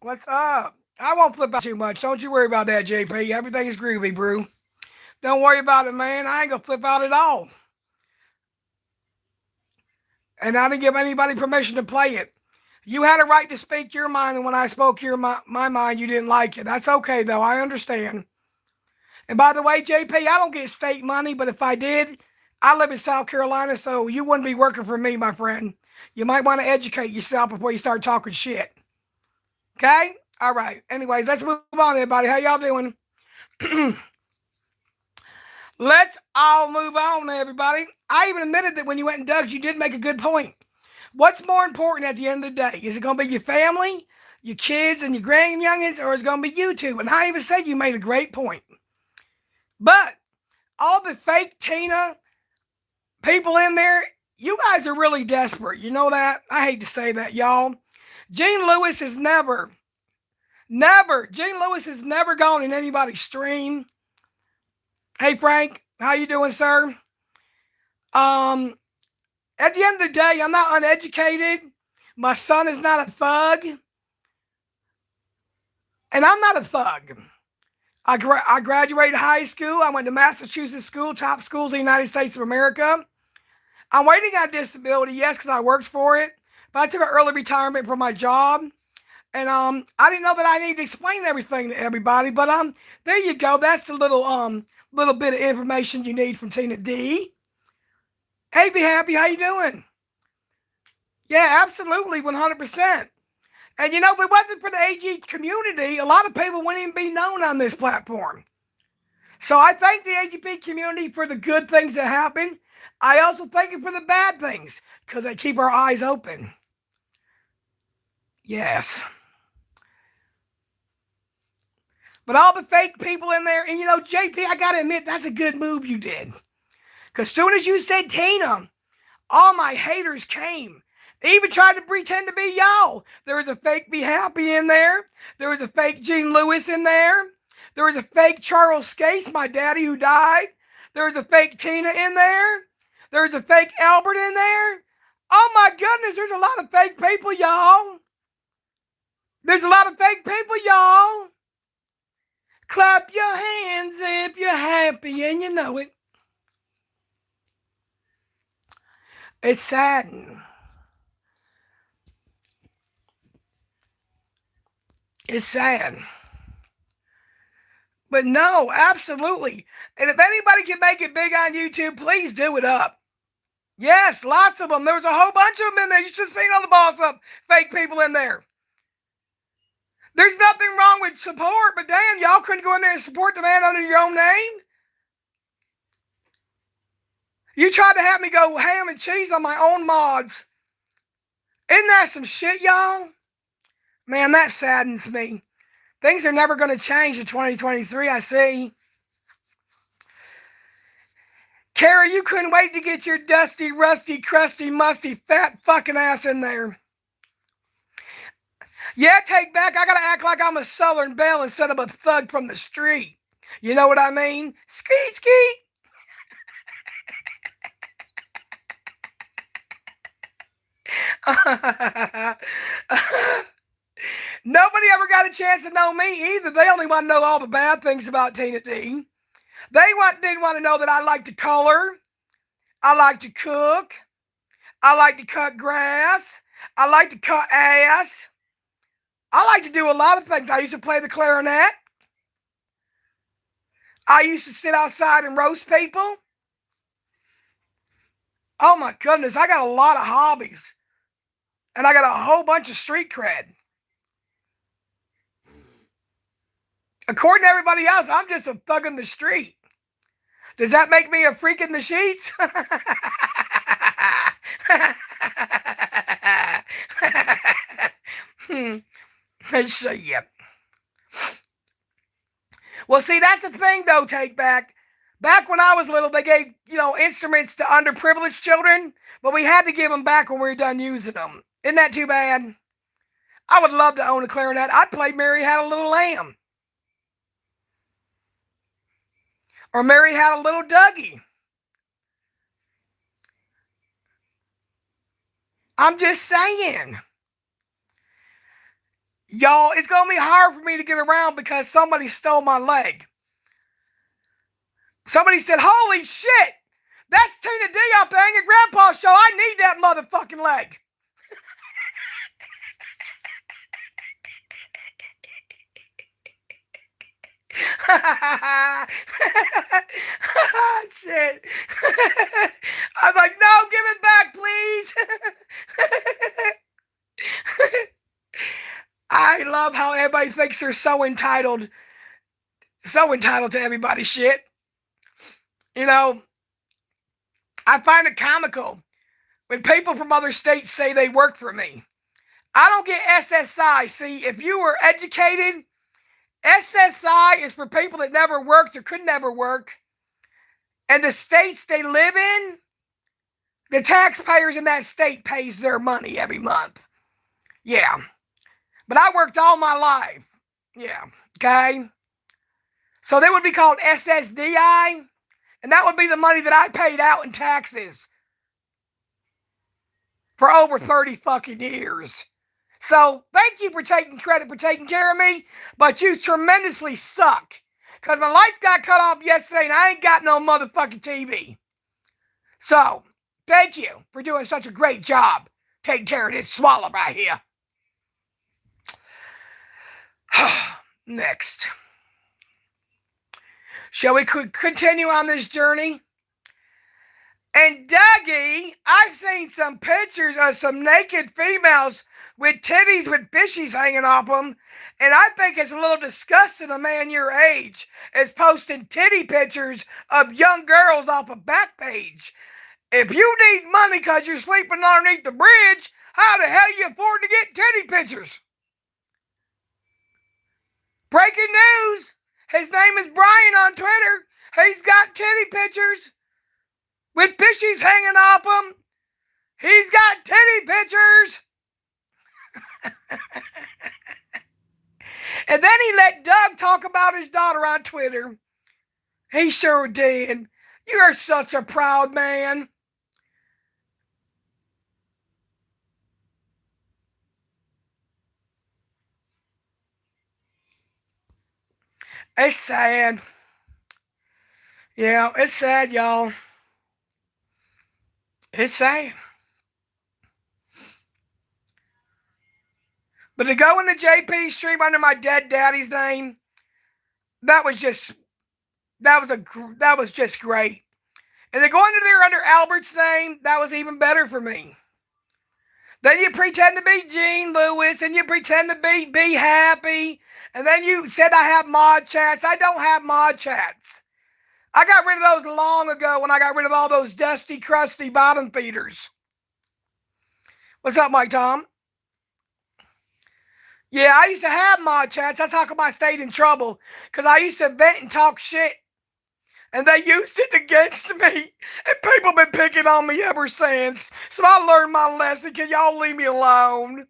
What's up? I won't flip out too much. Don't you worry about that, JP. Everything's groovy, bro. Don't worry about it, man. I ain't gonna flip out at all. And I didn't give anybody permission to play it. You had a right to speak your mind, and when I spoke my mind, you didn't like it. That's okay, though. I understand. And by the way, JP, I don't get state money, but if I did, I live in South Carolina, so you wouldn't be working for me, my friend. You might want to educate yourself before you start talking shit. Okay? All right. Anyways, let's move on, everybody. How y'all doing? Let's all move on, everybody. I even admitted that when you went and dug, you did make a good point. What's more important at the end of the day? Is it going to be your family, your kids, and your grandyoungins, or is it going to be you two? And I even said you made a great point. But all the fake Tina people in there, you guys are really desperate. You know that? I hate to say that, y'all. Gene Lewis has Gene Lewis has never gone in anybody's stream. Hey, Frank, how you doing, sir? At the end of the day, I'm not uneducated. My son is not a thug. And I'm not a thug. I graduated high school. I went to Massachusetts school, top schools in the United States of America. I'm waiting on disability, yes, because I worked for it. But I took an early retirement from my job. And I didn't know that I needed to explain everything to everybody. But there you go. That's the little bit of information you need from Tina D. Hey, Be Happy, how you doing? Yeah, absolutely, 100%. And you know, if it wasn't for the AG community, a lot of people wouldn't even be known on this platform. So I thank the AGP community for the good things that happen. I also thank you for the bad things, because they keep our eyes open. Yes. But all the fake people in there, and you know, JP, I gotta admit, that's a good move you did. Because soon as you said Tina, all my haters came. They even tried to pretend to be y'all. There was a fake Be Happy in there. There was a fake Gene Lewis in there. There was a fake Charles Scase, my daddy who died. There was a fake Tina in there. There was a fake Albert in there. Oh my goodness, there's a lot of fake people, y'all. There's a lot of fake people, y'all. Clap your hands if you're happy and you know it. It's sad. It's sad. But no, absolutely. And if anybody can make it big on YouTube, please do it up. Yes, lots of them. There was a whole bunch of them in there. You should have seen all the boss up fake people in there. There's nothing wrong with support, but damn, y'all couldn't go in there and support the man under your own name? You tried to have me go ham and cheese on my own mods. Isn't that some shit, y'all? Man, that saddens me. Things are never going to change in 2023, I see. Kara, you couldn't wait to get your dusty, rusty, crusty, musty, fat fucking ass in there. Yeah, take back. I gotta act like I'm a Southern belle instead of a thug from the street. You know what I mean? Skeet, skeet. Nobody ever got a chance to know me either. They only want to know all the bad things about Tina D. They didn't want to know that I like to color. I like to cook. I like to cut grass. I like to cut ass. I like to do a lot of things. I used to play the clarinet. I used to sit outside and roast people. Oh my goodness, I got a lot of hobbies. And I got a whole bunch of street cred. According to everybody else, I'm just a thug in the street. Does that make me a freak in the sheets? Yep. Well, see, that's the thing, though, Take Back. Back when I was little, they gave, instruments to underprivileged children, but we had to give them back when we were done using them. Isn't that too bad? I would love to own a clarinet. I'd play Mary Had a Little Lamb. Or Mary Had a Little Dougie. I'm just saying. Y'all, it's going to be hard for me to get around because somebody stole my leg. Somebody said, holy shit, that's Tina D up there at Grandpa's show. I need that motherfucking leg. Shit. I was like, no, give it back, please. I love how everybody thinks they're so entitled to everybody's shit. You know, I find it comical when people from other states say they work for me. I don't get SSI. See, if you were educated, SSI is for people that never worked or could never work. And the states they live in, the taxpayers in that state pays their money every month. Yeah. But I worked all my life. Yeah. Okay. So they would be called SSDI. And that would be the money that I paid out in taxes for over 30 fucking years. So thank you for taking credit for taking care of me, but you tremendously suck. Because my lights got cut off yesterday and I ain't got no motherfucking TV. So, thank you for doing such a great job taking care of this swallow right here. Next. Shall we continue on this journey? And Dougie, I seen some pictures of some naked females with titties with fishies hanging off them, and I think it's a little disgusting a man your age is posting titty pictures of young girls off a Backpage. If you need money because you're sleeping underneath the bridge, how the hell you afford to get titty pictures? Breaking news! His name is Brian on Twitter. He's got titty pictures with fishies hanging off him. He's got titty pictures. And then he let Doug talk about his daughter on Twitter. He sure did. You're such a proud man. It's sad. Yeah, it's sad, y'all. It's sad. But to go into JP stream under my dead daddy's name, that was just great. And to go under there under Albert's name, that was even better for me. Then you pretend to be Gene Lewis, and you pretend to be happy, and then you said I have mod chats. I don't have mod chats. I got rid of those long ago when I got rid of all those dusty, crusty bottom feeders. What's up, Mike Tom? Yeah, I used to have mod chats. That's how come I stayed in trouble. Because I used to vent and talk shit. And they used it against me. And people been picking on me ever since. So I learned my lesson. Can y'all leave me alone?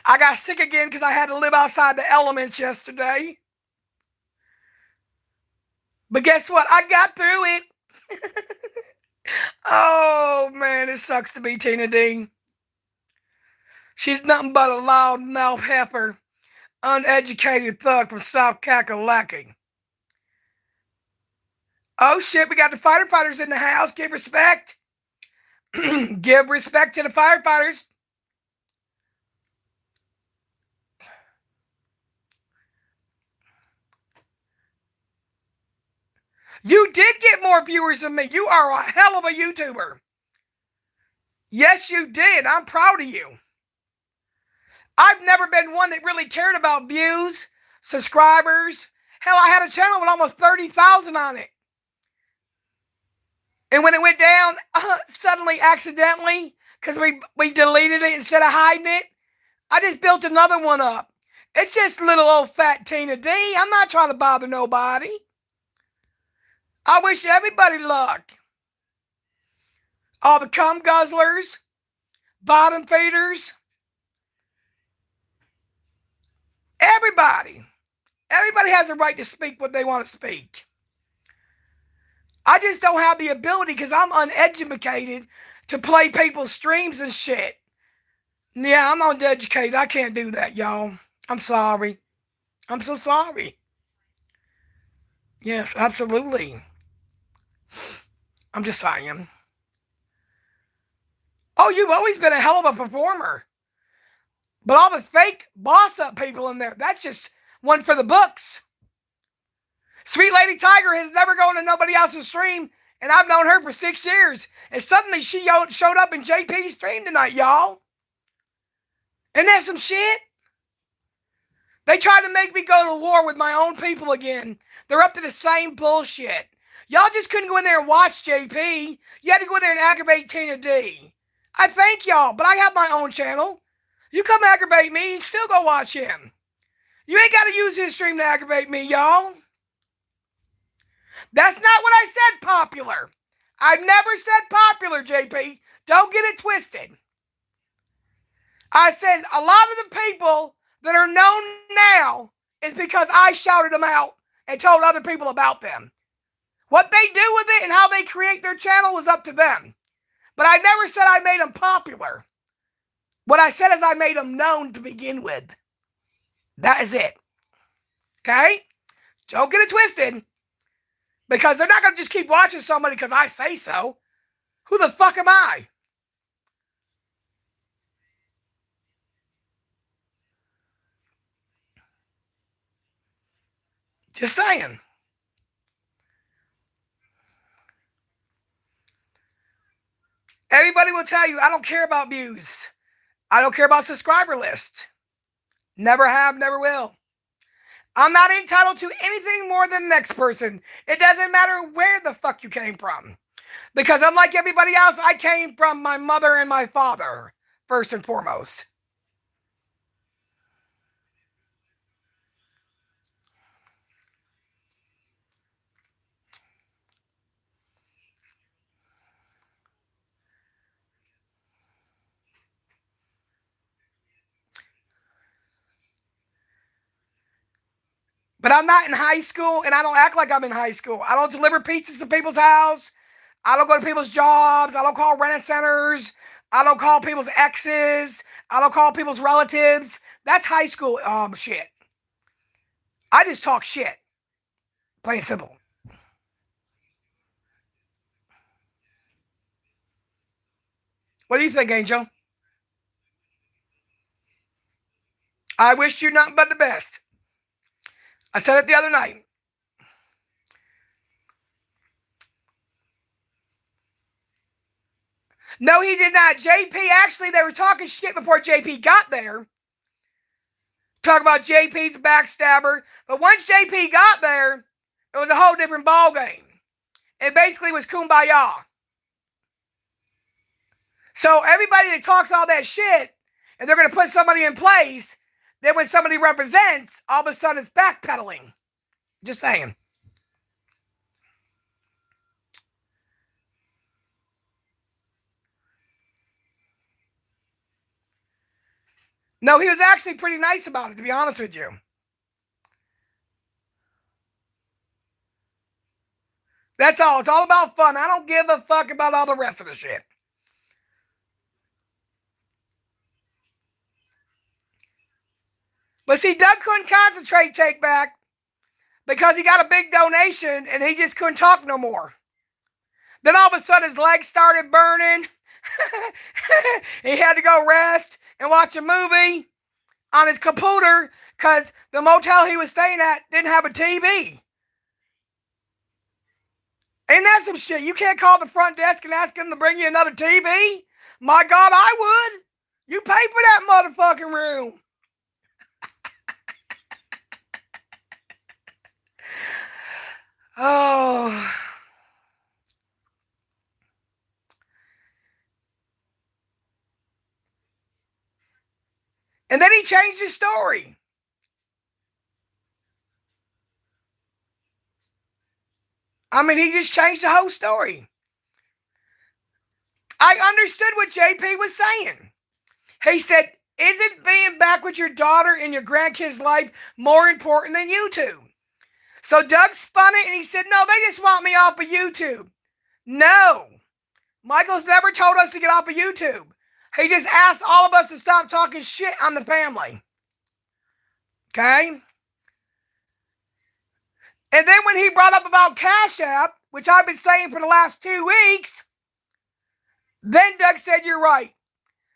I got sick again because I had to live outside the elements yesterday. But guess what? I got through it. Oh, man, it sucks to be Tina D. She's nothing but a loud-mouthed heifer, uneducated thug from South Kakalaki. Oh, shit, we got the firefighters in the house. Give respect. Give respect to the firefighters. You did get more viewers than me. You are a hell of a YouTuber. Yes, you did. I'm proud of you. I've never been one that really cared about views, subscribers. Hell, I had a channel with almost 30,000 on it. And when it went down, suddenly, accidentally, because we deleted it instead of hiding it, I just built another one up. It's just little old fat Tina D. I'm not trying to bother nobody. I wish everybody luck. All the cum guzzlers, bottom feeders, everybody. Everybody has a right to speak what they want to speak. I just don't have the ability because I'm uneducated to play people's streams and shit. Yeah, I'm uneducated. I can't do that, y'all. I'm sorry. I'm so sorry. Yes, absolutely. I'm just saying. Oh, you've always been a hell of a performer. But all the fake boss-up people in there, that's just one for the books. Sweet Lady Tiger has never gone to nobody else's stream, and I've known her for 6 years. And suddenly she showed up in JP's stream tonight, y'all. Isn't that some shit? They tried to make me go to war with my own people again. They're up to the same bullshit. Y'all just couldn't go in there and watch JP. You had to go in there and aggravate Tina D. I thank y'all, but I have my own channel. You come aggravate me and still go watch him. You ain't got to use his stream to aggravate me, y'all. That's not what I said, popular. I've never said popular, JP. Don't get it twisted. I said a lot of the people that are known now is because I shouted them out and told other people about them. What they do with it and how they create their channel is up to them. But I never said I made them popular. What I said is I made them known to begin with. That is it. Okay? Don't get it twisted. Because they're not going to just keep watching somebody because I say so. Who the fuck am I? Just saying. Everybody will tell you, I don't care about views. I don't care about subscriber list. Never have, never will. I'm not entitled to anything more than the next person. It doesn't matter where the fuck you came from. Because unlike everybody else, I came from my mother and my father, first and foremost. But I'm not in high school, and I don't act like I'm in high school. I don't deliver pizzas to people's house. I don't go to people's jobs. I don't call rent centers. I don't call people's exes. I don't call people's relatives. That's high school shit. I just talk shit. Plain and simple. What do you think, Angel? I wish you nothing but the best. I said it the other night. No, he did not. JP, actually, they were talking shit before JP got there. Talk about JP's a backstabber. But once JP got there, it was a whole different ball game. It basically was kumbaya. So everybody that talks all that shit, and they're going to put somebody in place, then when somebody represents, all of a sudden it's backpedaling. Just saying. No, he was actually pretty nice about it, to be honest with you. That's all. It's all about fun. I don't give a fuck about all the rest of the shit. But see, Doug couldn't concentrate take back because he got a big donation and he just couldn't talk no more. Then all of a sudden his legs started burning. He had to go rest and watch a movie on his computer because the motel he was staying at didn't have a TV. Ain't that some shit? You can't call the front desk and ask them to bring you another TV? My God, I would. You pay for that motherfucking room. Oh. And then he changed his story. I mean, he just changed the whole story. I understood what JP was saying. He said, isn't being back with your daughter and your grandkids' life more important than YouTube? So Doug spun it and he said, no, they just want me off of YouTube. No. Michael's never told us to get off of YouTube. He just asked all of us to stop talking shit on the family. Okay? And then when he brought up about Cash App, which I've been saying for the last 2 weeks, then Doug said, you're right.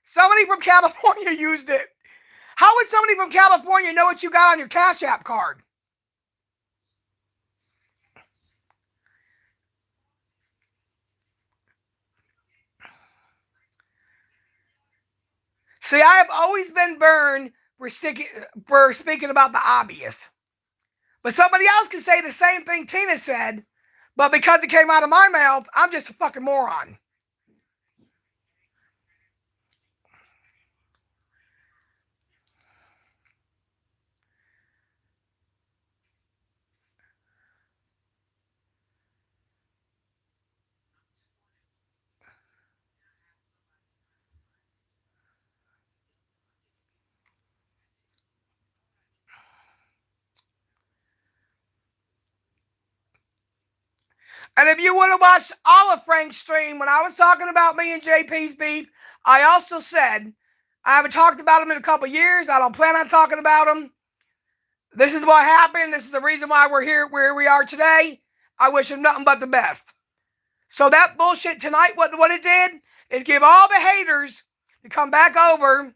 Somebody from California used it. How would somebody from California know what you got on your Cash App card? See, I have always been burned for speaking about the obvious. But somebody else can say the same thing Tina said, but because it came out of my mouth, I'm just a fucking moron. And if you would have watched all of Frank's stream, when I was talking about me and JP's beef, I also said, I haven't talked about him in a couple years. I don't plan on talking about him. This is what happened. This is the reason why we're here where we are today. I wish him nothing but the best. So that bullshit tonight, what it did is give all the haters to come back over,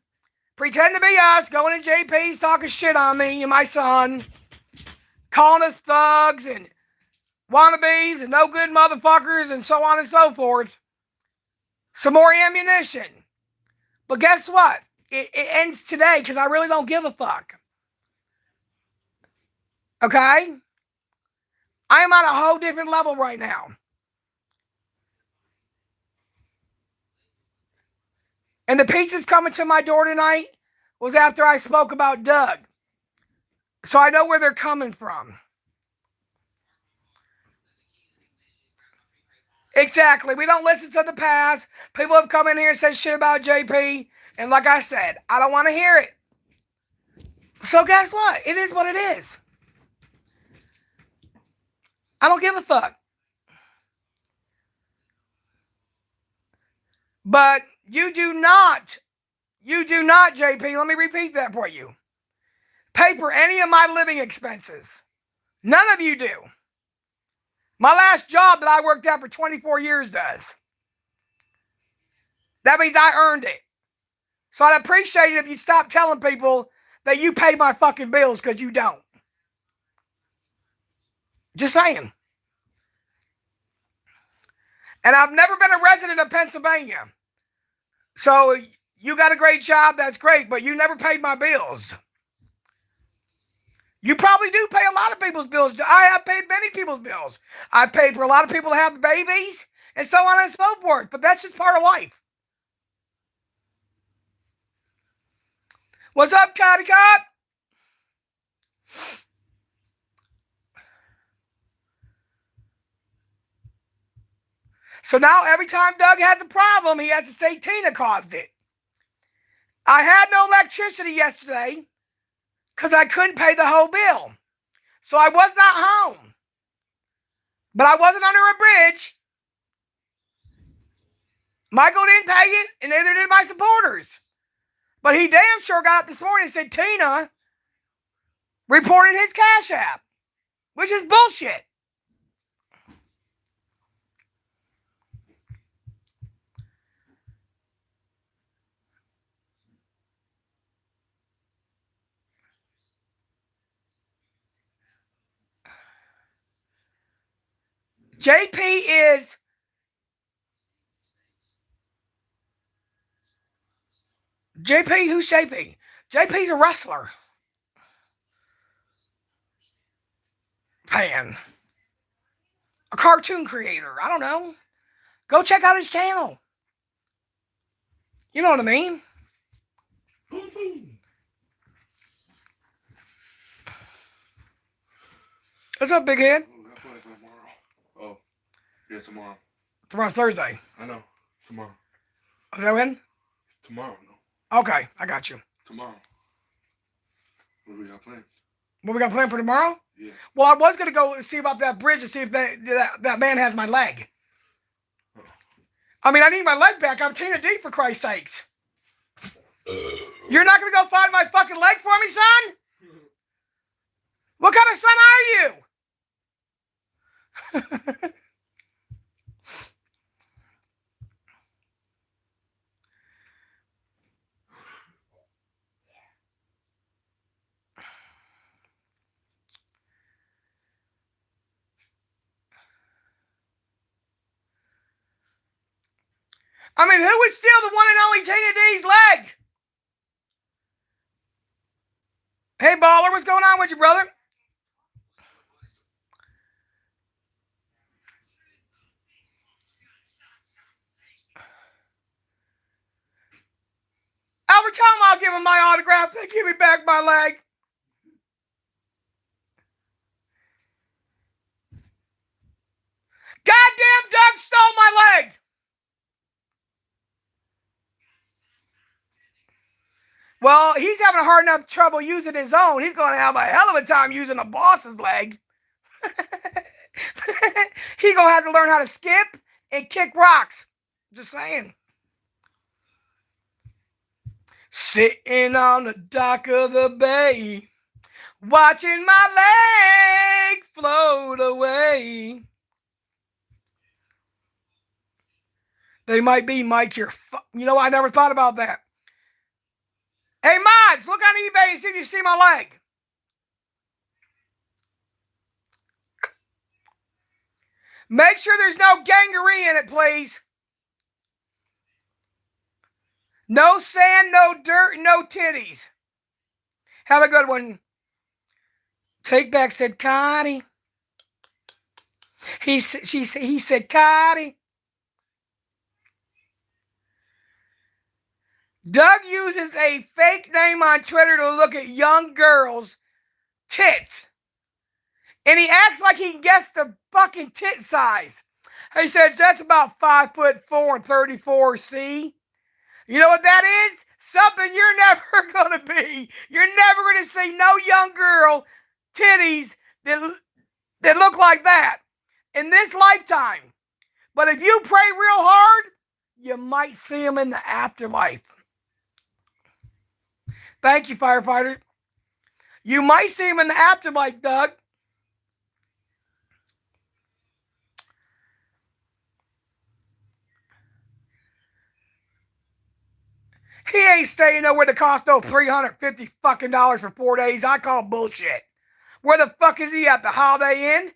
pretend to be us, going to JP's talking shit on me and my son, calling us thugs and wannabes and no good motherfuckers and so on and so forth. Some more ammunition. But guess what? It ends today because I really don't give a fuck. Okay? I am on a whole different level right now. And the pizzas coming to my door tonight was after I spoke about Doug. So I know where they're coming from. Exactly. We don't listen to the past. People have come in here and said shit about JP. And like I said, I don't want to hear it. So guess what? It is what it is. I don't give a fuck. But you do not, JP, let me repeat that for you, pay for any of my living expenses. None of you do. My last job that I worked at for 24 years does. That means I earned it. So I'd appreciate it if you stop telling people that you pay my fucking bills, because you don't. Just saying. And I've never been a resident of Pennsylvania. So you got a great job, that's great, but you never paid my bills. You probably do pay a lot of people's bills. I have paid many people's bills. I've paid for a lot of people to have babies and so on and so forth, but that's just part of life. What's up, Cotty Cop? So now every time Doug has a problem, he has to say Tina caused it. I had no electricity yesterday because I couldn't pay the whole bill. So I was not home. But I wasn't under a bridge. Michael didn't pay it, and neither did my supporters. But he damn sure got up this morning and said Tina reported his Cash App, which is bullshit. Who's JP? JP's a wrestler. Fan. A cartoon creator. I don't know. Go check out his channel. You know what I mean? What's up, big head? Oh, yeah, tomorrow. Tomorrow's Thursday. I know. Tomorrow. Is that when? Tomorrow, no. Okay, I got you. Tomorrow. What do we got planned? What we got planned for tomorrow? Yeah. Well, I was going to go see about that bridge and see if that man has my leg. I mean, I need my leg back. I'm Tina D, for Christ's sakes. You're not going to go find my fucking leg for me, son? What kind of son are you? I mean, who would steal the one and only Tina D's leg? Hey, baller, what's going on with you, brother? Every time I'll give him my autograph, they give me back my leg. Goddamn Doug stole my leg. Well, he's having a hard enough trouble using his own. He's going to have a hell of a time using a boss's leg. He's going to have to learn how to skip and kick rocks. Just saying. Sitting on the dock of the bay, watching my leg float away. They might be, Mike, you know, I never thought about that. Hey, mods, look on eBay and see if you see my leg. Make sure there's no gangrene in it, please. No sand, no dirt, no titties. Have a good one. Take back said Connie. He said Connie. Doug uses a fake name on Twitter to look at young girls' tits. And he acts like he can guess the fucking tit size. He said that's about 5'4" and 34C. You know what that is? Something you're never going to be. You're never going to see no young girl titties that look like that in this lifetime. But if you pray real hard, you might see them in the afterlife. Thank you, firefighter. You might see him in the afterlife, Doug. He ain't staying nowhere to cost no $350 fucking for 4 days. I call bullshit. Where the fuck is he at? The Holiday Inn?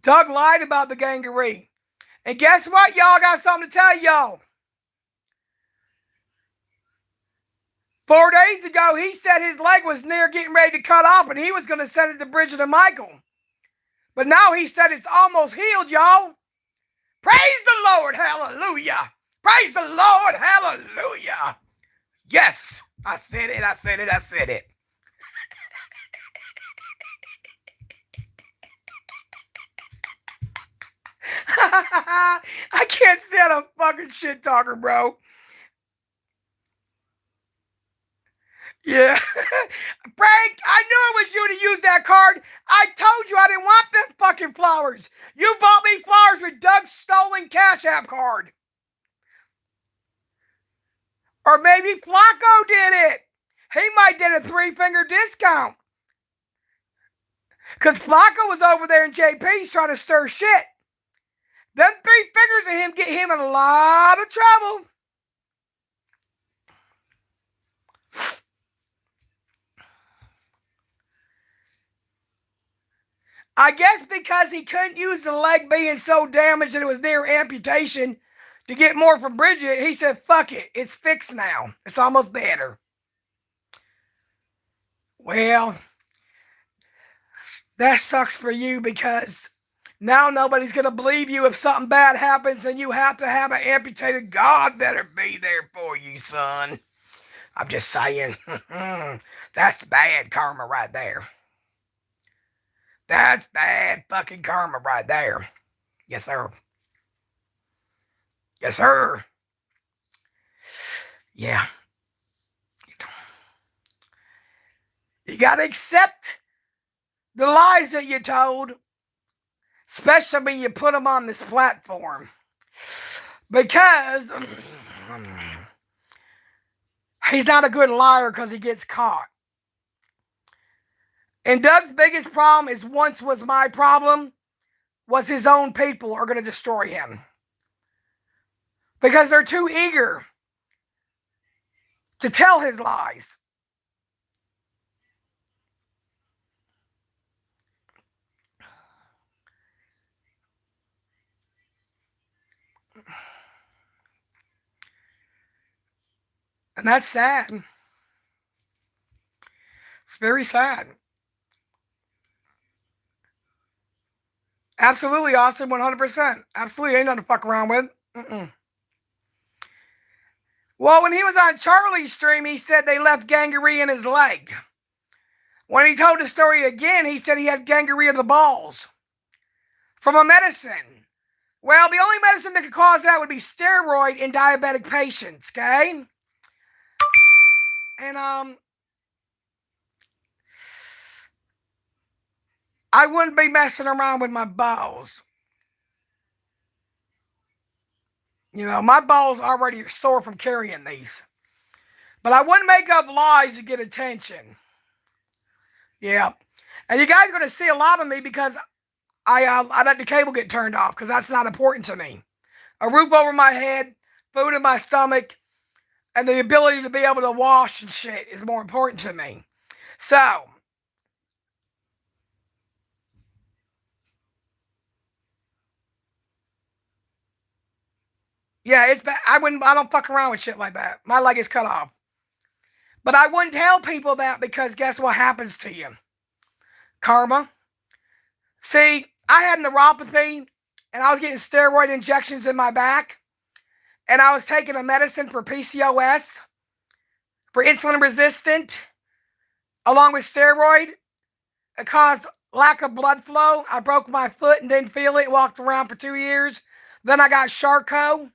Doug lied about the gangrene. And guess what? Y'all got something to tell y'all. 4 days ago, he said his leg was near getting ready to cut off and he was going to send it to Bridget and Michael. But now he said it's almost healed, y'all. Praise the Lord, hallelujah. Praise the Lord, hallelujah. Yes, I said it, I said it, I said it. I can't stand a fucking shit talker, bro. Yeah. Frank, I knew it was you to use that card. I told you I didn't want them fucking flowers. You bought me flowers with Doug's stolen Cash App card. Or maybe Flacco did it. He might did a 3-finger discount. Because Flacco was over there in JP's trying to stir shit. Them 3 fingers of him get him in a lot of trouble. I guess because he couldn't use the leg being so damaged that it was near amputation to get more from Bridget, he said, fuck it, it's fixed now. It's almost better. Well, that sucks for you because now nobody's going to believe you if something bad happens and you have to have it amputated. God better be there for you, son. I'm just saying, that's bad karma right there. That's bad fucking karma right there. Yes, sir. Yes, sir. Yeah. You got to accept the lies that you're told, especially when you put them on this platform. Because he's not a good liar because he gets caught. And Doug's biggest problem is once was my problem, was his own people are going to destroy him. Because they're too eager to tell his lies. And that's sad. It's very sad. Absolutely, Austin, 100%. Absolutely, ain't nothing to fuck around with. Mm-mm. Well, when he was on Charlie's stream, he said they left gangrene in his leg. When he told the story again, he said he had gangrene of the balls from a medicine. Well, the only medicine that could cause that would be steroid in diabetic patients, okay? And, I wouldn't be messing around with my balls. You know, my balls already are sore from carrying these. But I wouldn't make up lies to get attention. Yeah. And you guys are going to see a lot of me because I let the cable get turned off because that's not important to me. A roof over my head, food in my stomach, and the ability to be able to wash and shit is more important to me. So, yeah, it's bad. I don't fuck around with shit like that. My leg is cut off. But I wouldn't tell people that because guess what happens to you? Karma. See, I had neuropathy and I was getting steroid injections in my back. And I was taking a medicine for PCOS, for insulin resistant, along with steroid. It caused lack of blood flow. I broke my foot and didn't feel it. Walked around for 2 years. Then I got Charcot.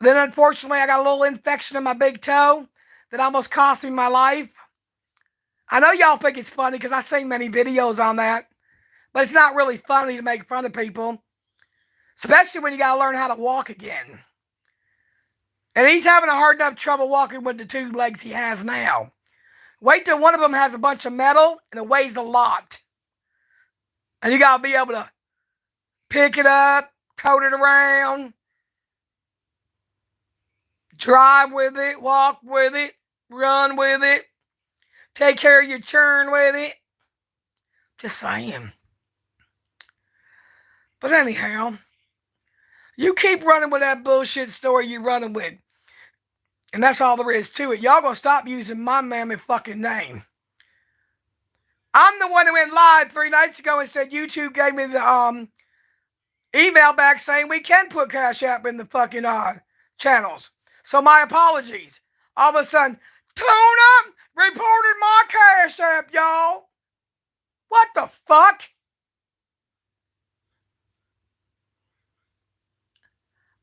Then unfortunately I got a little infection in my big toe that almost cost me my life. I know y'all think it's funny because I've seen many videos on that. But it's not really funny to make fun of people. Especially when you got to learn how to walk again. And he's having a hard enough trouble walking with the 2 legs he has now. Wait till one of them has a bunch of metal and it weighs a lot. And you got to be able to pick it up, tote it around, drive with it, walk with it, run with it, take care of your churn with it. Just saying. But anyhow, you keep running with that bullshit story you're running with. And that's all there is to it. Y'all gonna stop using my mammy fucking name. I'm the one who went live 3 nights ago and said YouTube gave me the email back saying we can put Cash App in the fucking channels. So my apologies. All of a sudden, Tuna reported my Cash App, y'all. What the fuck?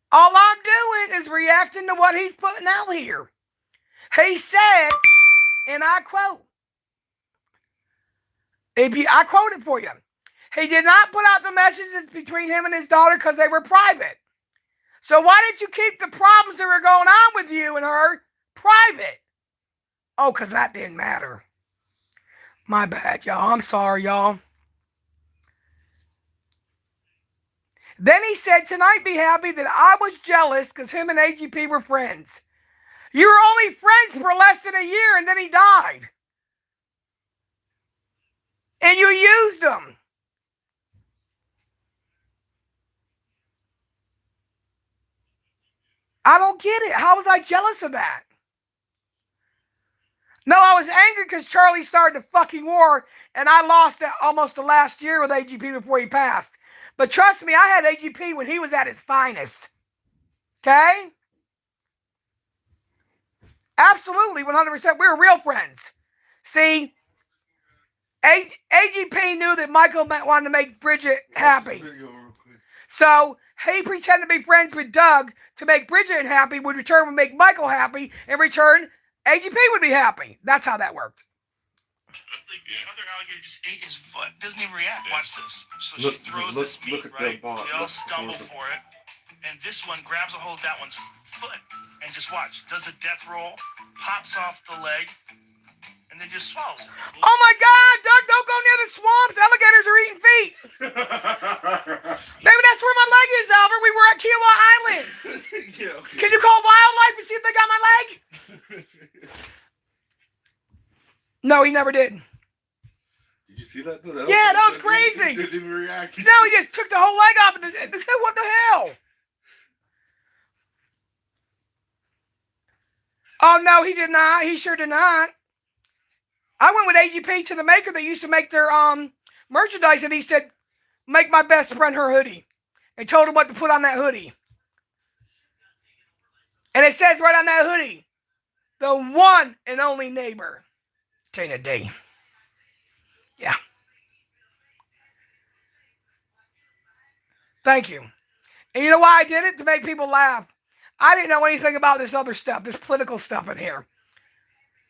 All I'm doing is reacting to what he's putting out here. He said, and I quote, I quote it for you. He did not put out the messages between him and his daughter because they were private. So why did you keep the problems that were going on with you and her private? Oh, because that didn't matter. My bad, y'all. I'm sorry, y'all. Then he said, tonight be happy that I was jealous because him and AGP were friends. You were only friends for less than a year and then he died. And you used him. I don't get it. How was I jealous of that? No, I was angry because Charlie started the fucking war and I lost almost the last year with AGP before he passed. But trust me, I had AGP when he was at his finest. Okay? Absolutely, 100%. We were real friends. See, AGP knew that Michael wanted to make Bridget happy. So he pretended to be friends with Doug to make Bridget happy, would return would make Michael happy, in return, AGP would be happy. That's how that worked. Like the other alligator just ate his foot. Doesn't even react. Watch this. So she throws this meat, right? They all stumble for it. And this one grabs a hold of that one's foot. And just watch. Does the death roll, pops off the leg, and then just swallows it. Oh my God, Doug, don't go near the swamps. Alligators are eating feet. Maybe that's where my leg is, Albert. We were at Kiowa Island. Yeah, okay. Can you call wildlife and see if they got my leg? No, he never did. Did you see that? Yeah, that was crazy. He didn't even react. No, he just took the whole leg off. What the hell? Oh, no, he did not. He sure did not. I went with AGP to the maker that used to make their merchandise, and he said, make my best friend her hoodie. And told her what to put on that hoodie. And it says right on that hoodie, the one and only neighbor, Tina D. Yeah. Thank you. And you know why I did it? To make people laugh. I didn't know anything about this other stuff, this political stuff in here.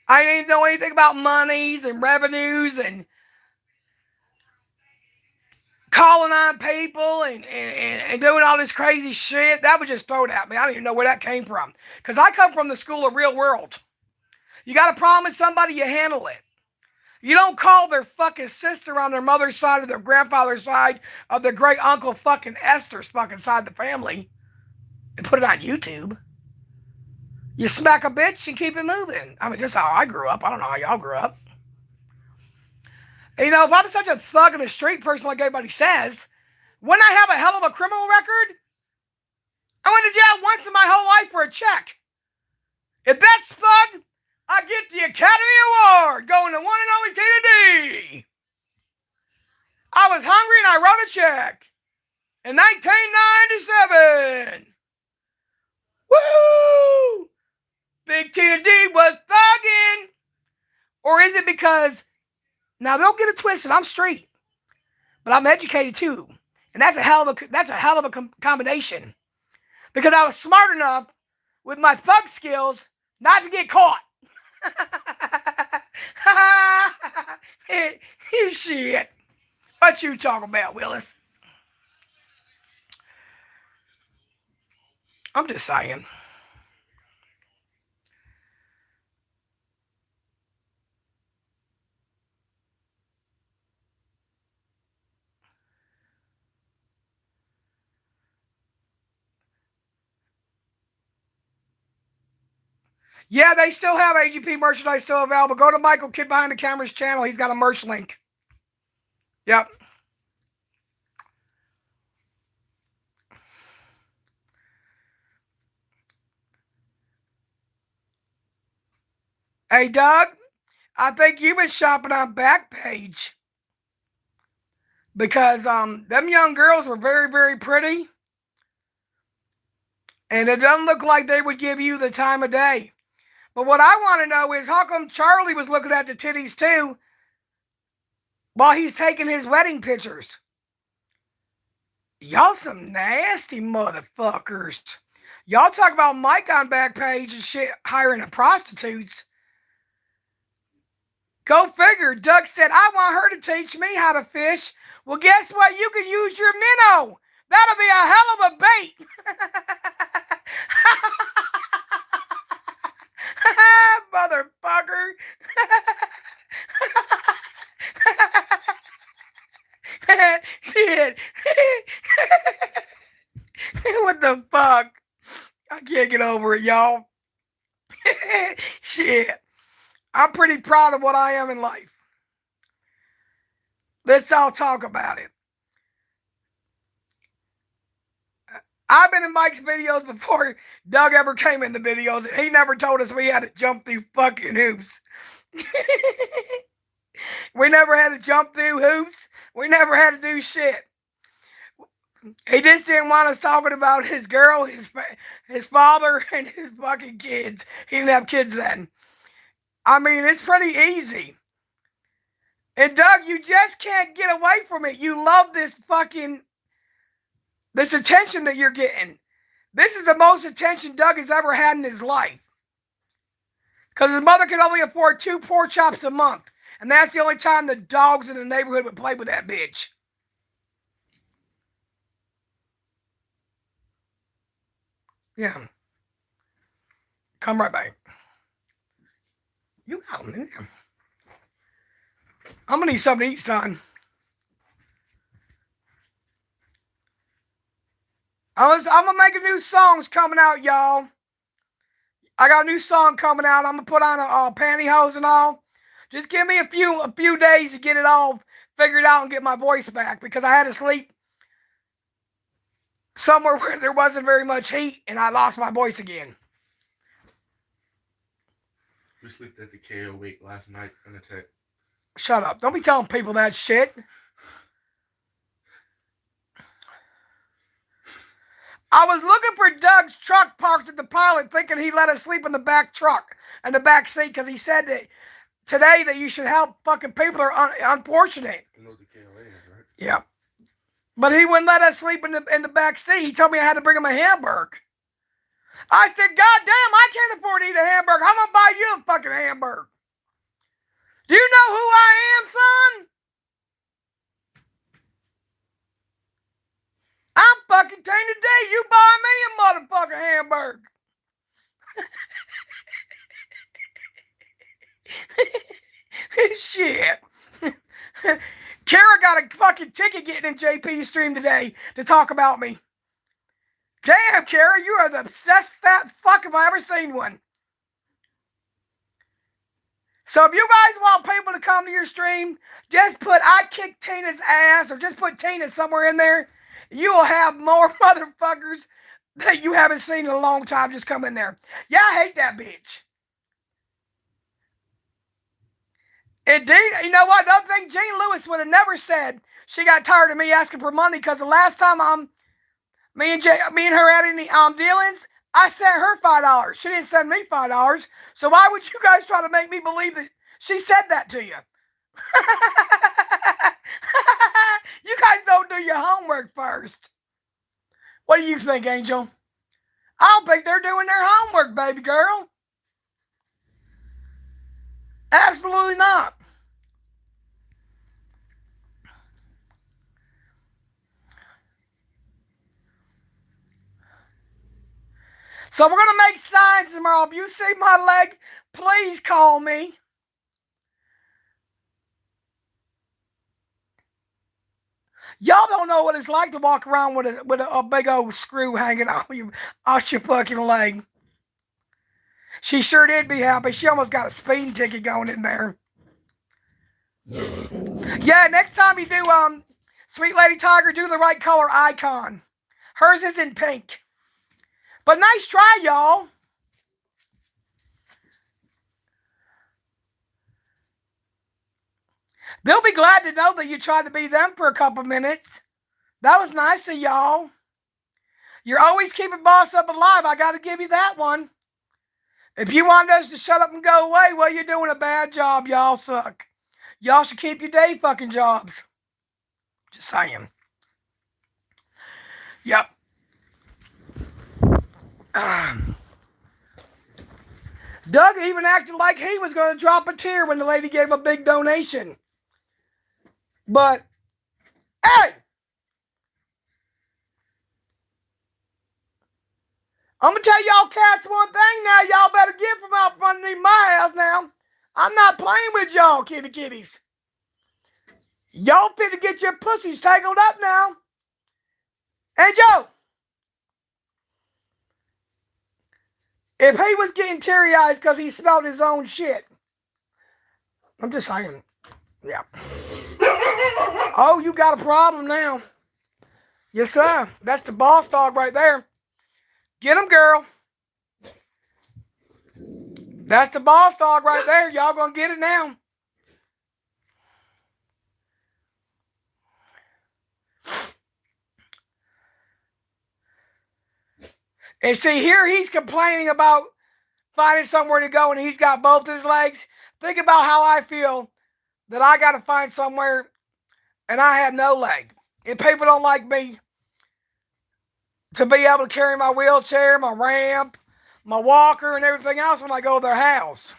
I didn't know anything about monies and revenues and calling on people and doing all this crazy shit. That was just thrown at me. I don't even know where that came from. Because I come from the school of real world. You got a problem with somebody, you handle it. You don't call their fucking sister on their mother's side or their grandfather's side of their great uncle fucking Esther's fucking side of the family and put it on YouTube. You smack a bitch and keep it moving. I mean, that's how I grew up. I don't know how y'all grew up. And, you know, if I'm such a thug and a street person like everybody says, wouldn't I have a hell of a criminal record? I went to jail once in my whole life for a check. If that's thug, I get the Academy Award going to one and only Tina D. I was hungry and I wrote a check in 1997. Woo! Big Tina D was thugging. Or is it because, now don't get it twisted, I'm straight, but I'm educated too. And that's a hell of a combination. Because I was smart enough with my thug skills not to get caught. Shit. What you talking about, Willis? I'm just saying. Yeah, they still have AGP merchandise still available. Go to Michael Kid Behind the Camera's channel. He's got a merch link. Yep. Hey, Doug, I think you've been shopping on Backpage. Because them young girls were very, very pretty. And it doesn't look like they would give you the time of day. But what I want to know is how come Charlie was looking at the titties too while he's taking his wedding pictures? Y'all some nasty motherfuckers. Y'all talk about Mike on Backpage and shit hiring the prostitutes. Go figure. Doug said, I want her to teach me how to fish. Well, guess what? You can use your minnow. That'll be a hell of a bait. Motherfucker. Shit. What the fuck? I can't get over it, y'all. Shit. I'm pretty proud of what I am in life. Let's all talk about it. I've been in Mike's videos before Doug ever came in the videos, and he never told us we had to jump through fucking hoops. We never had to jump through hoops. We never had to do shit. He just didn't want us talking about his girl, his father, and his fucking kids. He didn't have kids then. I mean, it's pretty easy. And Doug, you just can't get away from it. You love this This attention that you're getting. This is the most attention Doug has ever had in his life. Because his mother could only afford 2 pork chops a month. And that's the only time the dogs in the neighborhood would play with that bitch. Yeah. Come right back. You got them in there. I'm going to need something to eat, son. I'm going to make a new song's coming out, y'all. I got a new song coming out. I'm going to put on a pantyhose and all. Just give me a few days to get it all figured out and get my voice back. Because I had to sleep somewhere where there wasn't very much heat. And I lost my voice again. We slept at the KO week last night in the tech. Shut up. Don't be telling people that shit. I was looking for Doug's truck parked at the pilot thinking he let us sleep in the back truck, in the back seat, because he said that today that you should help fucking people that are unfortunate. You know what the KOA is, right? Yeah. But he wouldn't let us sleep in the back seat. He told me I had to bring him a hamburger. I said, God damn, I can't afford to eat a hamburger. I'm going to buy you a fucking hamburger. Do you know who I am, son? I'm fucking Tina D. You buy me a motherfucking hamburger. Shit. Kara got a fucking ticket getting in JP's stream today to talk about me. Damn, Kara, you are the obsessed fat fuck if I ever seen one. So if you guys want people to come to your stream, just put I kicked Tina's ass or just put Tina somewhere in there. You will have more motherfuckers that you haven't seen in a long time just come in there. Yeah, I hate that bitch. Indeed, you know what? Another thing Jean Lewis would have never said. She got tired of me asking for money because the last time me and her had any dealings, I sent her $5. She didn't send me $5. So why would you guys try to make me believe that she said that to you? You guys don't do your homework first. What do you think, Angel? I don't think they're doing their homework, baby girl. Absolutely not. So we're going to make signs tomorrow. If you see my leg, please call me. Y'all don't know what it's like to walk around with a big old screw hanging off your fucking leg. She sure did be happy. She almost got a speeding ticket going in there. Yeah, next time you do Sweet Lady Tiger, do the right color icon. Hers is in pink. But nice try, y'all. They'll be glad to know that you tried to be them for a couple minutes. That was nice of y'all. You're always keeping Boss Up alive. I got to give you that one. If you want us to shut up and go away, well, you're doing a bad job. Y'all suck. Y'all should keep your day fucking jobs. Just saying. Yep. Doug even acted like he was going to drop a tear when the lady gave a big donation. But, hey! I'm going to tell y'all cats one thing now. Y'all better get from out from underneath my house now. I'm not playing with y'all, kitties. Y'all fit to get your pussies tangled up now. Hey, Joe. If he was getting teary-eyed because he smelled his own shit. I'm just saying. Yeah. Oh, you got a problem now. Yes, sir. That's the boss dog right there. Get him, girl. That's the boss dog right there. Y'all gonna get it now. And see, here he's complaining about finding somewhere to go and he's got both his legs. Think about how I feel that I got to find somewhere and I have no leg. If people don't like me, to be able to carry my wheelchair, my ramp, my walker, and everything else when I go to their house.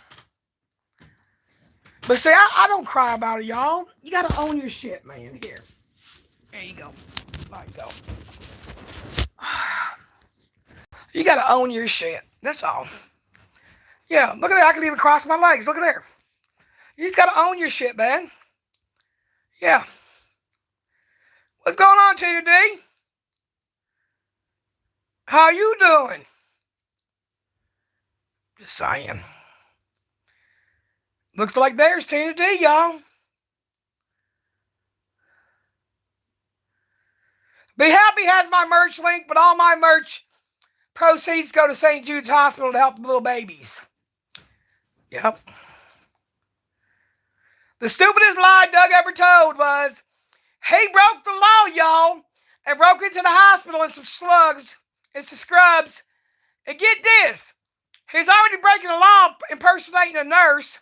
But see, I don't cry about it, y'all. You got to own your shit, man. Here. There you go. There you go. You got to own your shit. That's all. Yeah, look at that. I can even cross my legs. Look at there. You just got to own your shit, man. Yeah. What's going on, Tina D? How you doing? Just saying. Looks like there's Tina D, y'all. Be Happy has my merch link, but all my merch proceeds go to St. Jude's Hospital to help the little babies. Yep. The stupidest lie Doug ever told was, he broke the law, y'all, and broke into the hospital in some slugs and some scrubs. And get this, he's already breaking the law impersonating a nurse,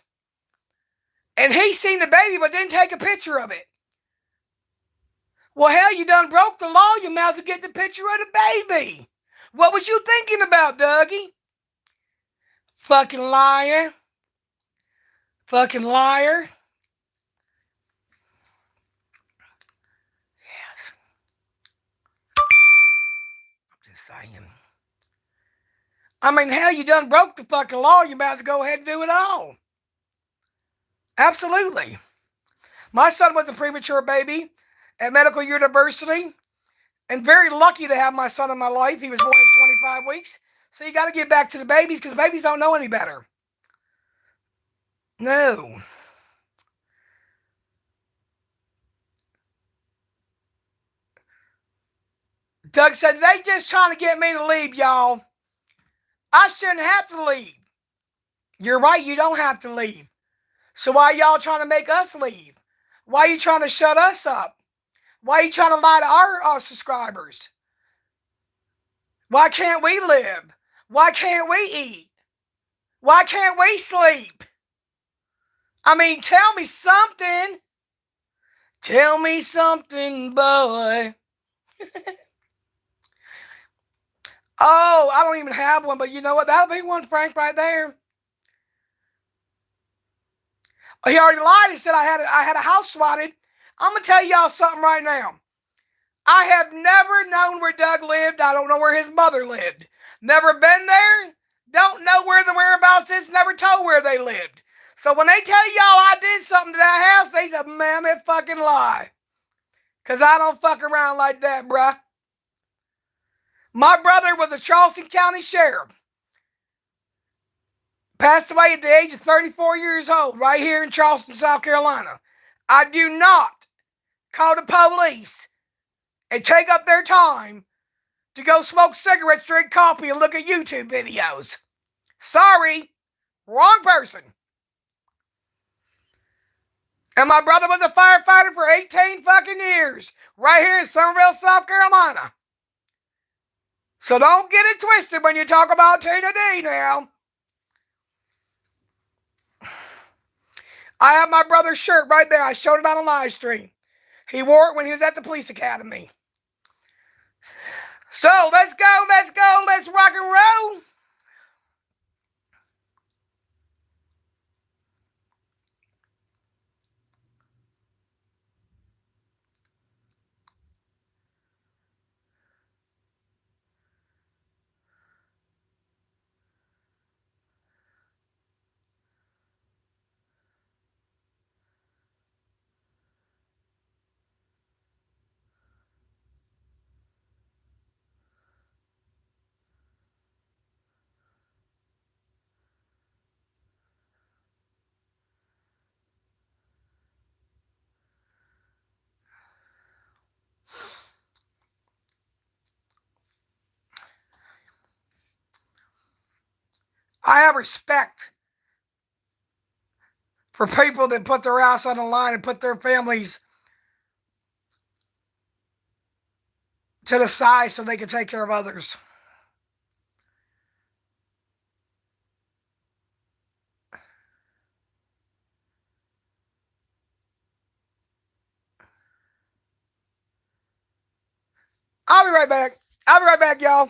and he seen the baby but didn't take a picture of it. Well, hell, you done broke the law. You might as well get the picture of the baby. What was you thinking about, Dougie? Fucking liar. Fucking liar. Yes. I'm just saying. I mean, hell, you done broke the fucking law. You might as well go ahead and do it all. Absolutely. My son was a premature baby at Medical University, and very lucky to have my son in my life. He was born at 25 weeks. So you got to get back to the babies because babies don't know any better. No. Doug said, they just trying to get me to leave, y'all. I shouldn't have to leave. You're right, you don't have to leave. So why y'all trying to make us leave? Why are you trying to shut us up? Why are you trying to lie to our subscribers? Why can't we live? Why can't we eat? Why can't we sleep? I mean, tell me something. Tell me something, boy. Oh, I don't even have one, but you know what? That'll be one, Frank, right there. He already lied and said I had a house swatted. I'm going to tell y'all something right now. I have never known where Doug lived. I don't know where his mother lived. Never been there. Don't know where the whereabouts is. Never told where they lived. So when they tell y'all I did something to that house, they's a mammoth fucking lie. Because I don't fuck around like that, bruh. My brother was a Charleston County sheriff. Passed away at the age of 34 years old right here in Charleston, South Carolina. I do not call the police and take up their time to go smoke cigarettes, drink coffee, and look at YouTube videos. Sorry, wrong person. And my brother was a firefighter for 18 fucking years right here in Summerville, South Carolina. So don't get it twisted when you talk about Tina D now. I have my brother's shirt right there. I showed it on a live stream. He wore it when he was at the police academy. So let's go, let's rock and roll. I have respect for people that put their house on the line and put their families to the side so they can take care of others. I'll be right back. I'll be right back, y'all.